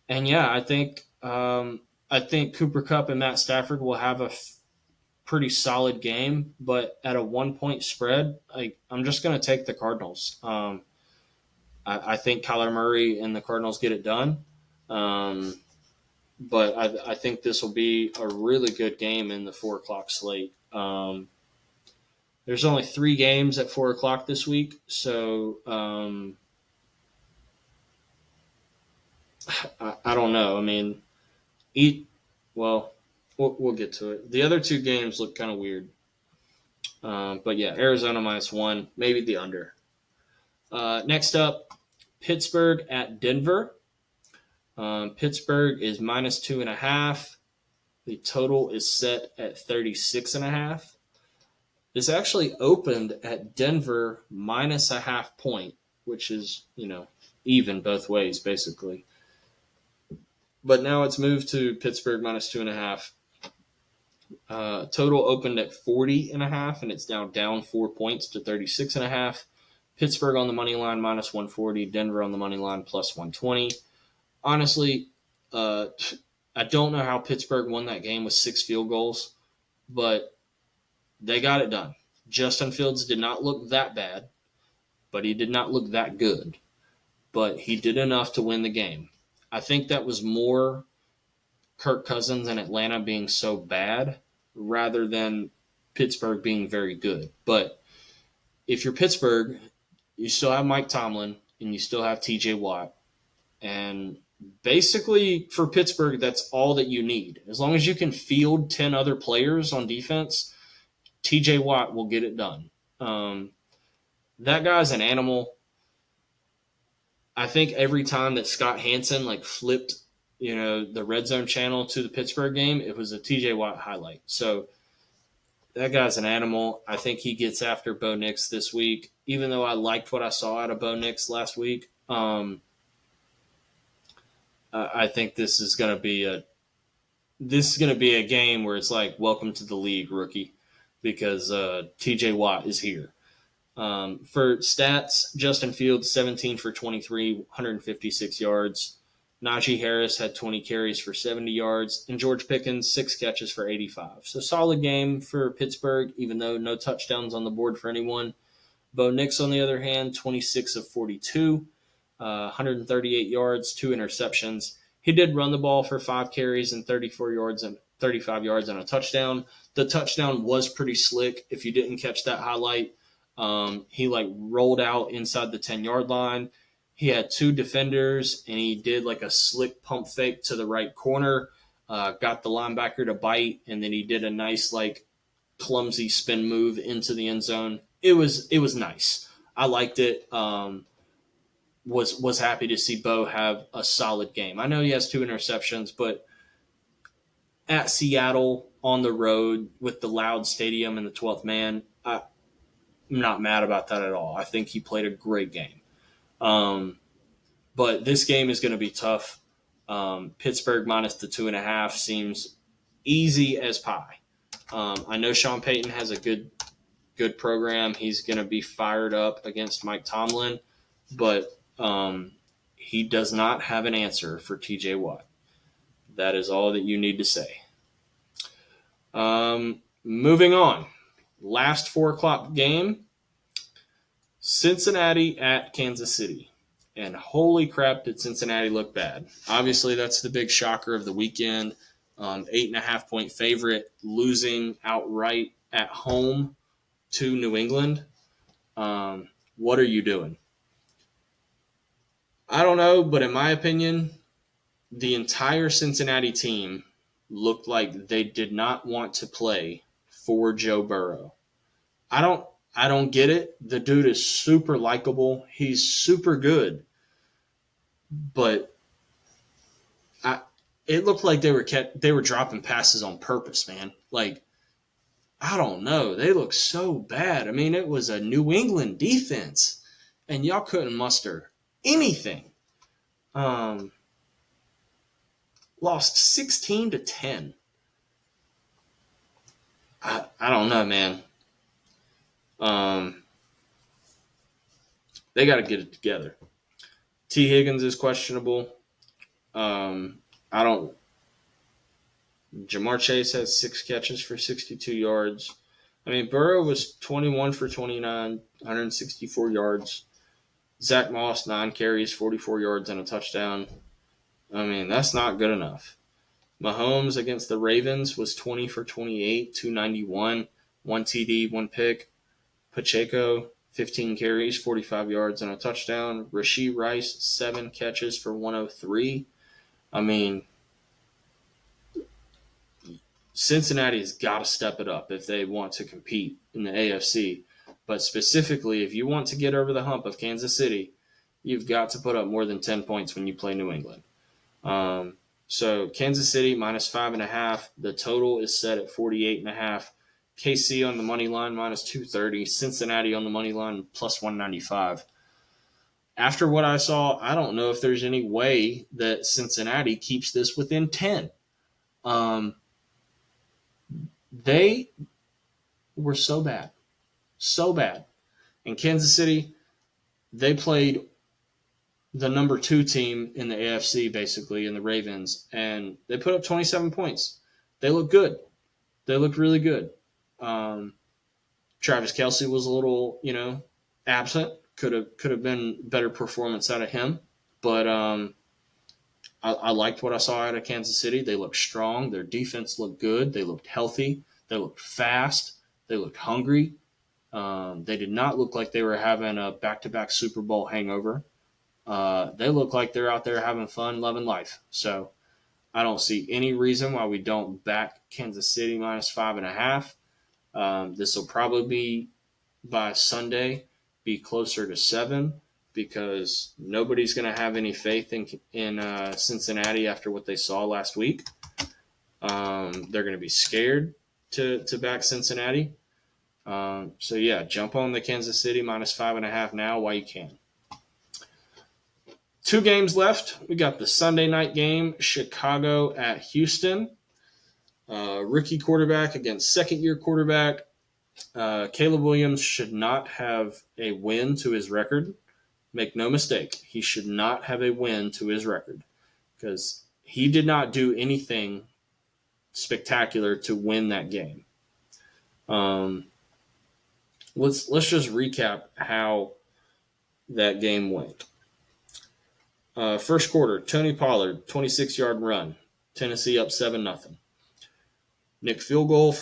yeah, I think Cooper Kupp and Matt Stafford will have a pretty solid game, but at a 1-point spread, I'm just going to take the Cardinals. I think Kyler Murray and the Cardinals get it done. but I think this will be a really good game in the 4 o'clock slate. There's only 3 games at 4 o'clock this week, so I don't know. I mean, eat well. We'll get to it. The other 2 games look kind of weird, but yeah, Arizona -1, maybe the under. Next up, Pittsburgh at Denver. Pittsburgh is -2.5. The total is set at 36.5. This actually opened at Denver -0.5 point, which is, even both ways, basically. But now it's moved to Pittsburgh -2.5. Total opened at 40.5, and it's now down 4 points to 36.5. Pittsburgh on the money line -140. Denver on the money line +120. Honestly, I don't know how Pittsburgh won that game with 6 field goals, but they got it done. Justin Fields did not look that bad, but he did not look that good. But he did enough to win the game. I think that was more Kirk Cousins and Atlanta being so bad rather than Pittsburgh being very good. But if you're Pittsburgh, you still have Mike Tomlin and you still have TJ Watt. And basically for Pittsburgh, that's all that you need. As long as you can field 10 other players on defense, TJ Watt will get it done. That guy's an animal. I think every time that Scott Hansen flipped, the red zone channel to the Pittsburgh game, it was a TJ Watt highlight. So that guy's an animal. I think he gets after Bo Nix this week, even though I liked what I saw out of Bo Nix last week. I think this is going to be a game where it's like, welcome to the league, rookie, because TJ Watt is here. For stats, Justin Fields 17 for 23, 156 yards. Najee Harris had 20 carries for 70 yards, and George Pickens 6 catches for 85. So solid game for Pittsburgh, even though no touchdowns on the board for anyone. Bo Nix, on the other hand, 26 of 42, 138 yards, 2 interceptions. He did run the ball for 5 carries and 35 yards and a touchdown. The touchdown was pretty slick. If you didn't catch that highlight, he rolled out inside the 10-yard line. He had 2 defenders, and he did a slick pump fake to the right corner, got the linebacker to bite, and then he did a nice clumsy spin move into the end zone. It was nice. I liked it. Was happy to see Bo have a solid game. I know he has 2 interceptions, but at Seattle on the road with the loud stadium and the 12th man, I'm not mad about that at all. I think he played a great game. But this game is going to be tough. Pittsburgh minus the 2.5 seems easy as pie. I know Sean Payton has a good program. He's going to be fired up against Mike Tomlin, but he does not have an answer for TJ Watt. That is all that you need to say. Moving on. Last 4 o'clock game. Cincinnati at Kansas City. And holy crap, did Cincinnati look bad. Obviously, that's the big shocker of the weekend. 8.5 point favorite, losing outright at home to New England. What are you doing? I don't know, but in my opinion, the entire Cincinnati team looked like they did not want to play for Joe Burrow. I don't get it. The dude is super likable. He's super good. But it looked like they were dropping passes on purpose, man. I don't know. They look so bad. I mean, it was a New England defense, and y'all couldn't muster anything. Lost 16-10. I don't know, man. They got to get it together. T. Higgins is questionable. Jamar Chase has 6 catches for 62 yards. I mean, Burrow was 21 for 29, 164 yards. Zach Moss, 9 carries, 44 yards, and a touchdown. I mean, that's not good enough. Mahomes against the Ravens was 20 for 28, 291, 1 TD, 1 pick. Pacheco, 15 carries, 45 yards, and a touchdown. Rashee Rice, 7 catches for 103. I mean, Cincinnati's got to step it up if they want to compete in the AFC. But specifically, if you want to get over the hump of Kansas City, you've got to put up more than 10 points when you play New England. So Kansas City minus 5.5. The total is set at 48.5. KC on the money line minus 230. Cincinnati on the money line plus 195. After what I saw, I don't know if there's any way that Cincinnati keeps this within 10. They were so bad. So bad. In Kansas City, they played the number 2 team in the AFC, basically, in the Ravens, and they put up 27 points. They look good. They look really good. Travis Kelce was a little, absent. Could have been better performance out of him. But I liked what I saw out of Kansas City. They looked strong. Their defense looked good. They looked healthy. They looked fast. They looked hungry. They did not look like they were having a back-to-back Super Bowl hangover. They look like they're out there having fun, loving life. So I don't see any reason why we don't back Kansas City minus 5.5. This will probably be by Sunday be closer to 7 because nobody's going to have any faith in Cincinnati after what they saw last week. They're going to be scared to back Cincinnati. So yeah, jump on the Kansas City minus 5.5 now while you can. 2 games left. We got the Sunday night game, Chicago at Houston. Rookie quarterback against second-year quarterback. Caleb Williams should not have a win to his record. Make no mistake, he should not have a win to his record because he did not do anything spectacular to win that game. Let's just recap how that game went. First quarter, Tony Pollard, 26-yard run. Tennessee up 7-0. Nick Folk,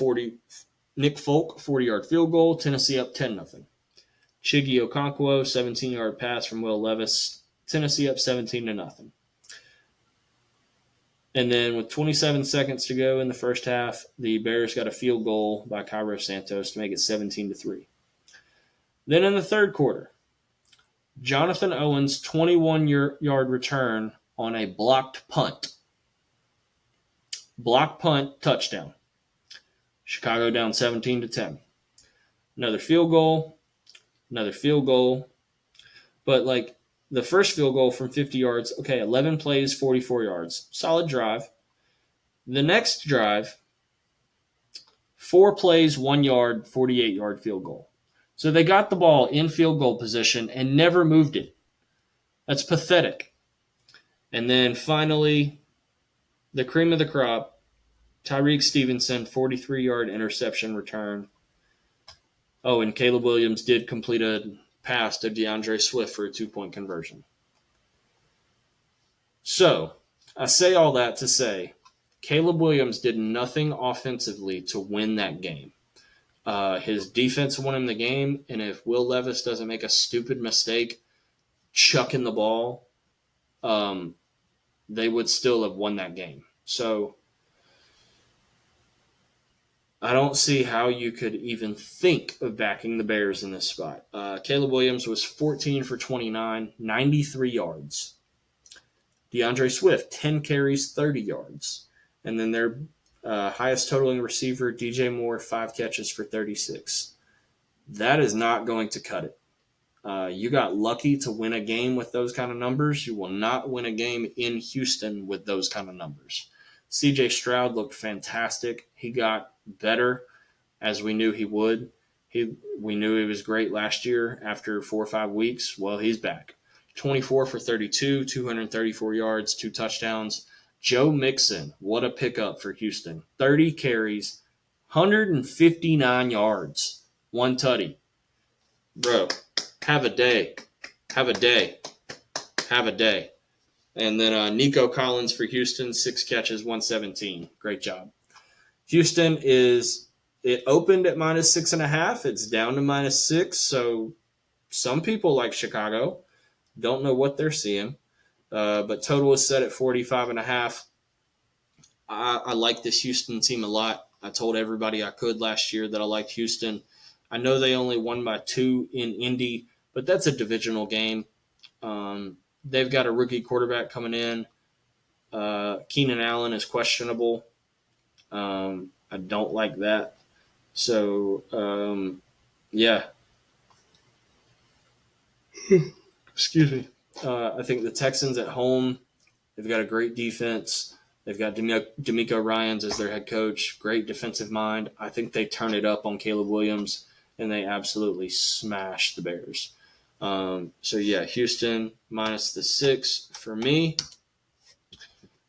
40-yard field goal. Tennessee up 10-0. Chiggy Okonkwo, 17-yard pass from Will Levis. Tennessee up 17-0. And then with 27 seconds to go in the first half, the Bears got a field goal by Cairo Santos to make it 17-3. Then in the third quarter, Jonathan Owens' 21-yard return on a blocked punt. Blocked punt, touchdown. Chicago down 17-10. Another field goal. But the first field goal from 50 yards, 11 plays, 44 yards. Solid drive. The next drive, 4 plays, 1 yard, 48-yard field goal. So they got the ball in field goal position and never moved it. That's pathetic. And then finally, the cream of the crop, Tyreek Stevenson, 43-yard interception return. Oh, and Caleb Williams did complete a pass to DeAndre Swift for a 2-point conversion. So, I say all that to say, Caleb Williams did nothing offensively to win that game. His defense won him the game, and if Will Levis doesn't make a stupid mistake chucking the ball, they would still have won that game. So I don't see how you could even think of backing the Bears in this spot. Caleb Williams was 14 for 29, 93 yards. DeAndre Swift, 10 carries, 30 yards. And then their highest totaling receiver, DJ Moore, 5 catches for 36. That is not going to cut it. You got lucky to win a game with those kind of numbers. You will not win a game in Houston with those kind of numbers. CJ Stroud looked fantastic. He got better as we knew he would. We knew he was great last year after 4 or 5 weeks. Well, he's back. 24 for 32, 234 yards, 2 touchdowns. Joe Mixon, what a pickup for Houston. 30 carries, 159 yards, 1 tutty. Bro, have a day. Have a day. Have a day. And then Nico Collins for Houston, 6 catches, 117. Great job. Houston it opened at -6.5. It's down to -6. So some people like Chicago. Don't know what they're seeing. But total is set at 45.5. I like this Houston team a lot. I told everybody I could last year that I liked Houston. I know they only won by 2 in Indy, but that's a divisional game. They've got a rookie quarterback coming in. Keenan Allen is questionable. I don't like that. So, yeah. Excuse me. I think the Texans at home, they've got a great defense. They've got D'Amico Ryans as their head coach. Great defensive mind. I think they turn it up on Caleb Williams, and they absolutely smash the Bears. So, yeah, Houston -6 for me.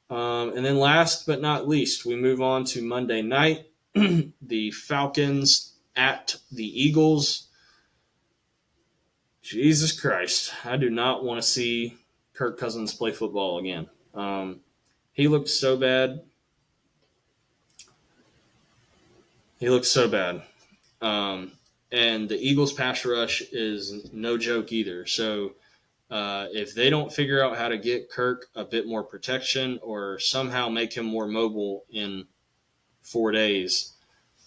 And then last but not least, we move on to Monday night. The Falcons at the Eagles. Jesus Christ. I do not want to see Kirk Cousins play football again. He looked so bad. And the Eagles pass rush is no joke either. So if they don't figure out how to get Kirk a bit more protection or somehow make him more mobile in 4 days,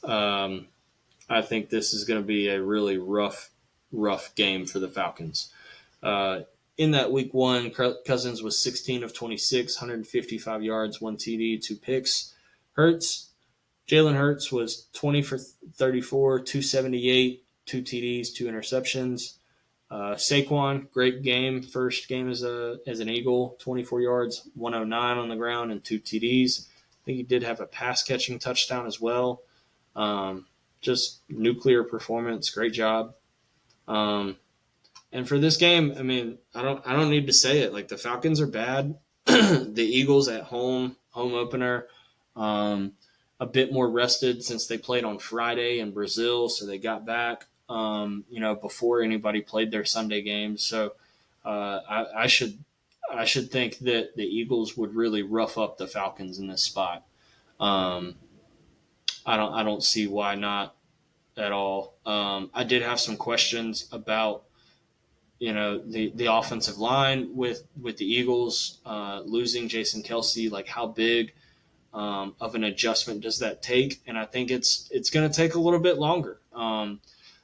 I think this is going to be a really rough game for the Falcons. In that week 1, Cousins was 16 of 26, 155 yards, 1 TD, 2 picks. Jalen Hurts was 20 for 34, 278, 2 TDs, 2 interceptions. Saquon, great game. First game as an Eagle, 24 yards, 109 on the ground, and 2 TDs. I think he did have a pass-catching touchdown as well. Just nuclear performance. Great job. And for this game, I mean, I don't need to say it. Like, the Falcons are bad. The Eagles at home opener, a bit more rested since they played on Friday in Brazil, so they got back, before anybody played their Sunday games. So I should think that the Eagles would really rough up the Falcons in this spot. I don't see why not at all. I did have some questions about the offensive line with the Eagles losing Jason Kelce. Like, how big of an adjustment does that take? And I think it's going to take a little bit longer.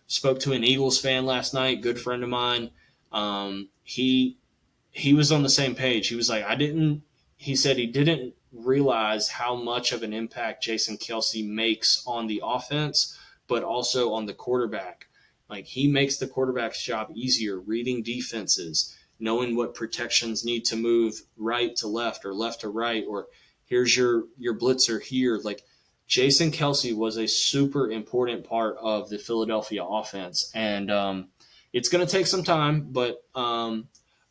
Spoke to an Eagles fan last night, good friend of mine. He was on the same page. He was like, he said he didn't realize how much of an impact Jason Kelce makes on the offense, but also on the quarterback. Like, he makes the quarterback's job easier, reading defenses, knowing what protections need to move right to left or left to right, or here's your blitzer here. Like, Jason Kelce was a super important part of the Philadelphia offense. And it's going to take some time, but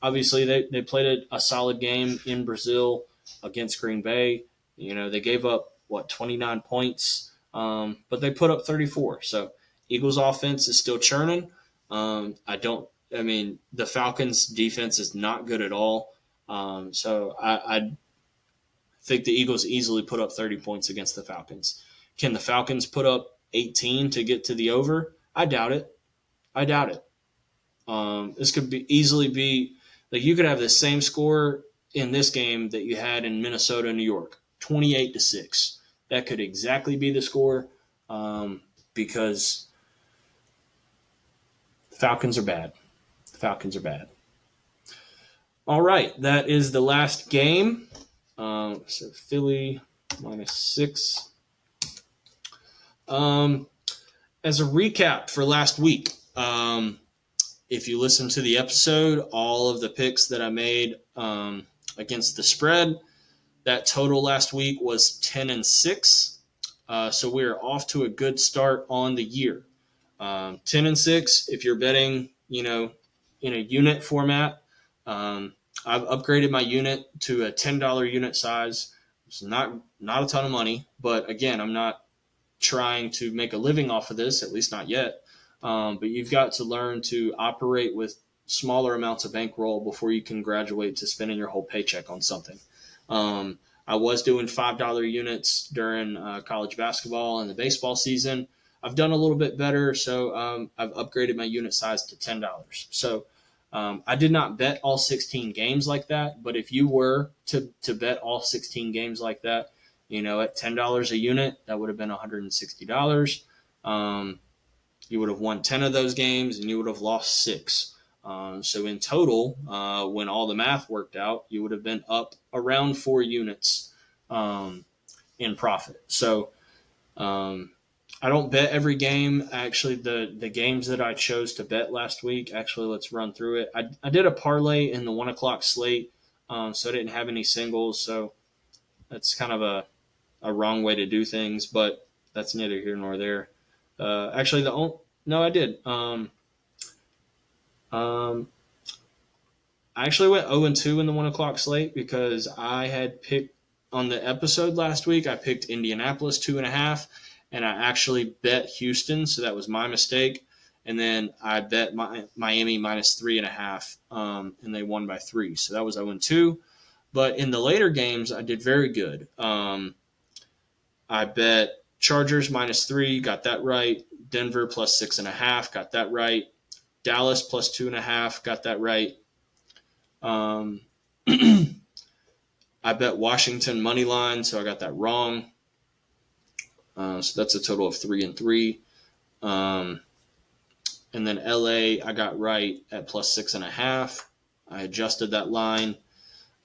obviously they played a solid game in Brazil against Green Bay. They gave up, 29 points, but they put up 34. So Eagles offense is still churning. The Falcons defense is not good at all. So I think the Eagles easily put up 30 points against the Falcons. Can the Falcons put up 18 to get to the over? I doubt it. This could easily be like, you could have the same score in this game that you had in Minnesota, New York, 28-6. That could exactly be the score, because the Falcons are bad. All right, that is the last game. So Philly -6. As a recap for last week, if you listen to the episode, all of the picks that I made against the spread, that total last week was 10-6. So we are off to a good start on the year. 10-6. If you're betting, in a unit format, I've upgraded my unit to a $10 unit size. It's not a ton of money, but again, I'm not trying to make a living off of this, at least not yet. But you've got to learn to operate with smaller amounts of bankroll before you can graduate to spending your whole paycheck on something. I was doing $5 units during college basketball and the baseball season. I've done a little bit better, so I've upgraded my unit size to $10. So I did not bet all 16 games like that, but if you were to bet all 16 games like that, at $10 a unit, that would have been $160. You would have won 10 of those games and you would have lost 6. So in total, when all the math worked out, you would have been up around 4 units in profit. So I don't bet every game. Actually, the games that I chose to bet last week, actually, let's run through it. I did a parlay in the 1 o'clock slate, so I didn't have any singles. So that's kind of a wrong way to do things, but that's neither here nor there. Actually, no, I did. I actually went 0-2 in the 1 o'clock slate because I had picked on the episode last week. I picked Indianapolis 2.5, and I actually bet Houston, so that was my mistake. And then I bet Miami minus 3.5, and they won by 3, so that was 0-2. But in the later games, I did very good. I bet Chargers minus 3, got that right. Denver plus 6.5, got that right. Dallas plus 2.5, got that right. I bet Washington money line, so I got that wrong. So that's a total of 3-3. And then LA, I got right at plus 6.5. I adjusted that line.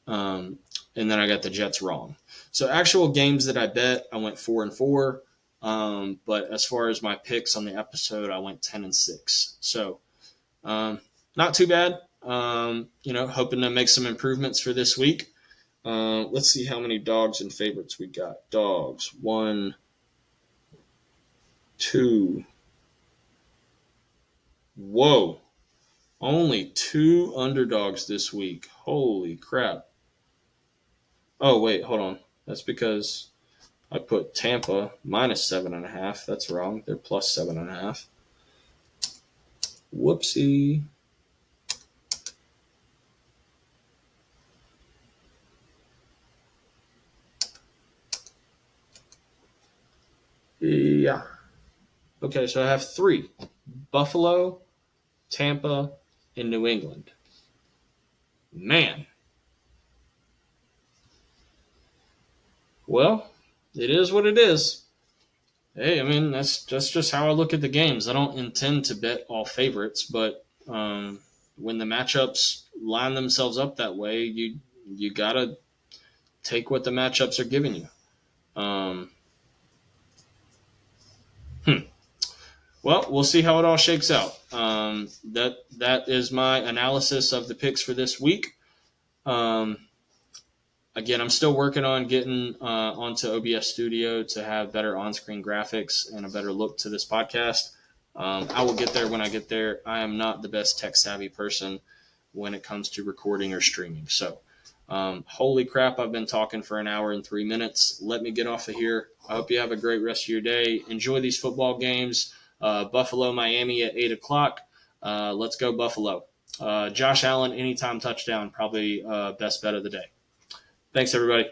And then I got the Jets wrong. So actual games that I bet, I went 4-4. But as far as my picks on the episode, I went 10-6. So not too bad. Hoping to make some improvements for this week. Let's see how many dogs and favorites we got. Dogs, 1, 2. Whoa. Only 2 underdogs this week. Holy crap. Oh, wait, hold on. That's because I put Tampa minus 7.5. That's wrong. They're plus 7.5. Whoopsie. Yeah. Okay, so I have 3. Buffalo, Tampa, and New England. Man. Well, it is what it is. Hey, I mean, that's just how I look at the games. I don't intend to bet all favorites, but when the matchups line themselves up that way, you got to take what the matchups are giving you. Well, we'll see how it all shakes out. That is my analysis of the picks for this week. Again, I'm still working on getting onto OBS Studio to have better on-screen graphics and a better look to this podcast. I will get there when I get there. I am not the best tech-savvy person when it comes to recording or streaming. So, holy crap, I've been talking for an hour and 3 minutes. Let me get off of here. I hope you have a great rest of your day. Enjoy these football games. Buffalo, Miami at 8 o'clock. Let's go Buffalo. Josh Allen, anytime touchdown, probably best bet of the day. Thanks, everybody.